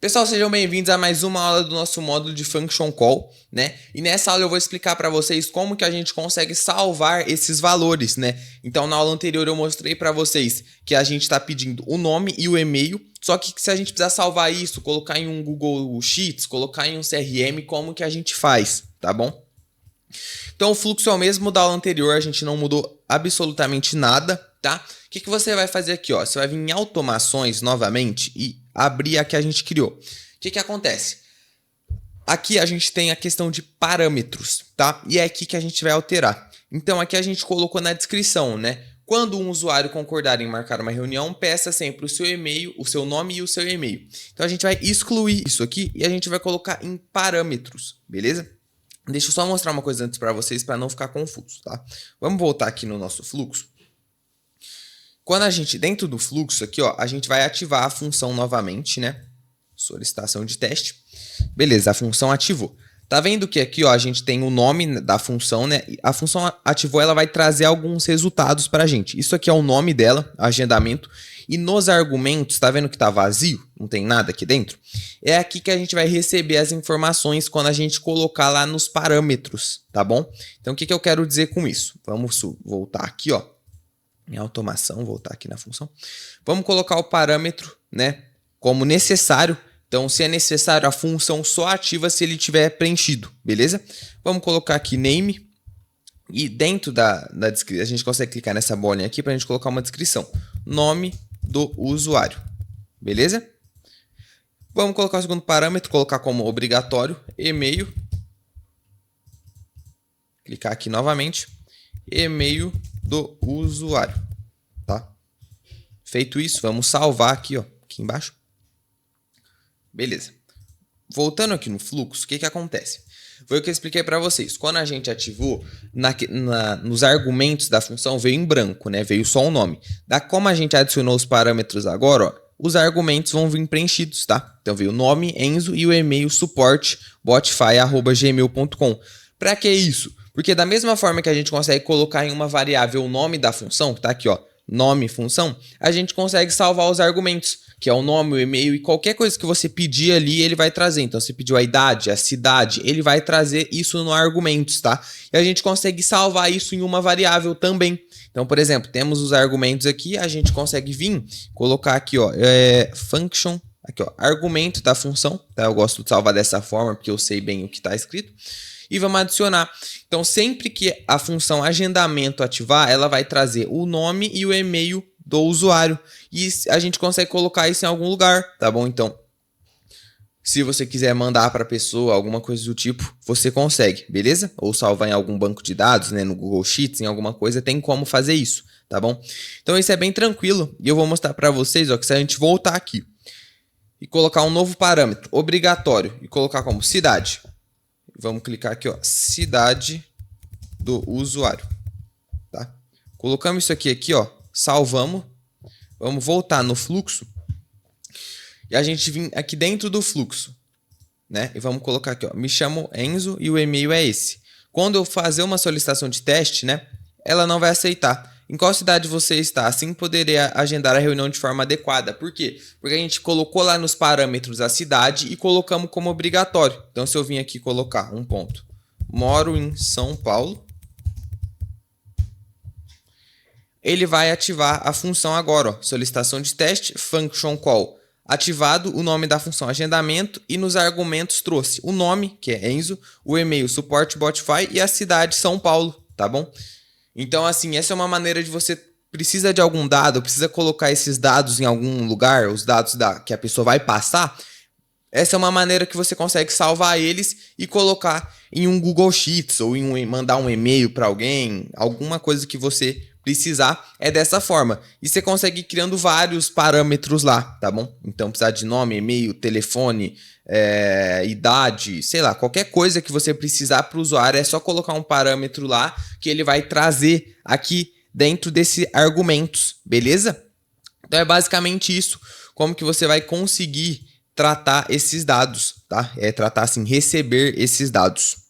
Pessoal, sejam bem-vindos a mais uma aula do nosso módulo de Function Call, né? E nessa aula eu vou explicar para vocês como que a gente consegue salvar esses valores, né? Então, na aula anterior eu mostrei para vocês que a gente está pedindo o nome e o e-mail, só que se a gente precisar salvar isso, colocar em um Google Sheets, colocar em um CRM, como que a gente faz, tá bom? Então, o fluxo é o mesmo da aula anterior, a gente não mudou absolutamente nada, tá? O que você vai fazer aqui, ó? Você vai vir em automações novamente e abrir a que a gente criou. O que acontece? Aqui a gente tem a questão de parâmetros, tá? E é aqui que a gente vai alterar. Então, aqui a gente colocou na descrição, né? Quando um usuário concordar em marcar uma reunião, peça sempre o seu e-mail, o seu nome e o seu e-mail. Então, a gente vai excluir isso aqui e a gente vai colocar em parâmetros, beleza? Deixa eu só mostrar uma coisa antes para vocês, para não ficar confuso, tá? Vamos voltar aqui no nosso fluxo. Quando a gente, dentro do fluxo aqui, ó, a gente vai ativar a função novamente, né? Solicitação de teste. Beleza, a função ativou. Tá vendo que aqui, ó, a gente tem o nome da função, né? A função ativou, ela vai trazer alguns resultados pra gente. Isso aqui é o nome dela, agendamento. E nos argumentos, tá vendo que tá vazio? Não tem nada aqui dentro? É aqui que a gente vai receber as informações quando a gente colocar lá nos parâmetros, tá bom? Então, o que eu quero dizer com isso? Vamos voltar aqui, ó. Em automação, voltar aqui na função. Vamos colocar o parâmetro, né, como necessário. Então, se é necessário, a função só ativa se ele tiver preenchido, beleza? Vamos colocar aqui name. E dentro da descrição, a gente consegue clicar nessa bolinha aqui para a gente colocar uma descrição. Nome do usuário, beleza? Vamos colocar o segundo parâmetro, colocar como obrigatório, e-mail. Clicar aqui novamente, e-mail do usuário, tá? Feito isso, vamos salvar aqui, ó, aqui embaixo. Beleza. Voltando aqui no fluxo, o que acontece? Foi o que eu expliquei para vocês. Quando a gente ativou, nos argumentos da função veio em branco, né? Veio só o nome. Como a gente adicionou os parâmetros agora, ó, os argumentos vão vir preenchidos, tá? Então veio o nome, Enzo, e o e-mail suporte botify@gmail.com. Para que isso? Porque da mesma forma que a gente consegue colocar em uma variável o nome da função, que tá aqui, ó, nome, função, a gente consegue salvar os argumentos, que é o nome, o e-mail e qualquer coisa que você pedir ali, ele vai trazer. Então, você pediu a idade, a cidade, ele vai trazer isso no argumentos, tá? E a gente consegue salvar isso em uma variável também. Então, por exemplo, temos os argumentos aqui, a gente consegue vir, colocar aqui, ó, function, aqui, ó, argumento da função, tá? Eu gosto de salvar dessa forma, porque eu sei bem o que está escrito. E vamos adicionar. Então, sempre que a função agendamento ativar, ela vai trazer o nome e o e-mail do usuário. E a gente consegue colocar isso em algum lugar, tá bom? Então, se você quiser mandar para a pessoa alguma coisa do tipo, você consegue, beleza? Ou salvar em algum banco de dados, né? No Google Sheets, em alguma coisa, tem como fazer isso, tá bom? Então, isso é bem tranquilo. E eu vou mostrar para vocês, ó, que se a gente voltar aqui e colocar um novo parâmetro obrigatório e colocar como cidade. Vamos clicar aqui, ó, cidade do usuário, tá? Colocamos isso aqui, ó, salvamos. Vamos voltar no fluxo e a gente vem aqui dentro do fluxo, né? E vamos colocar aqui, ó, me chamo Enzo e o e-mail é esse. Quando eu fazer uma solicitação de teste, né, ela não vai aceitar. Em qual cidade você está? Assim poderia agendar a reunião de forma adequada. Por quê? Porque a gente colocou lá nos parâmetros a cidade e colocamos como obrigatório. Então, se eu vim aqui colocar um ponto, moro em São Paulo, ele vai ativar a função agora, ó, solicitação de teste, function call. Ativado o nome da função agendamento e nos argumentos trouxe o nome, que é Enzo, o e-mail suporte Botify e a cidade São Paulo, tá bom? Então, assim, essa é uma maneira de você precisa de algum dado, precisa colocar esses dados em algum lugar, os dados que a pessoa vai passar. Essa é uma maneira que você consegue salvar eles e colocar em um Google Sheets ou mandar um e-mail para alguém, alguma coisa que você precisar, é dessa forma. E você consegue ir criando vários parâmetros lá, tá bom? Então, precisar de nome, e-mail, telefone, idade, sei lá, qualquer coisa que você precisar para o usuário, é só colocar um parâmetro lá que ele vai trazer aqui dentro desse argumentos, beleza? Então, é basicamente isso, como que você vai conseguir tratar esses dados, tá? Tratar assim, receber esses dados.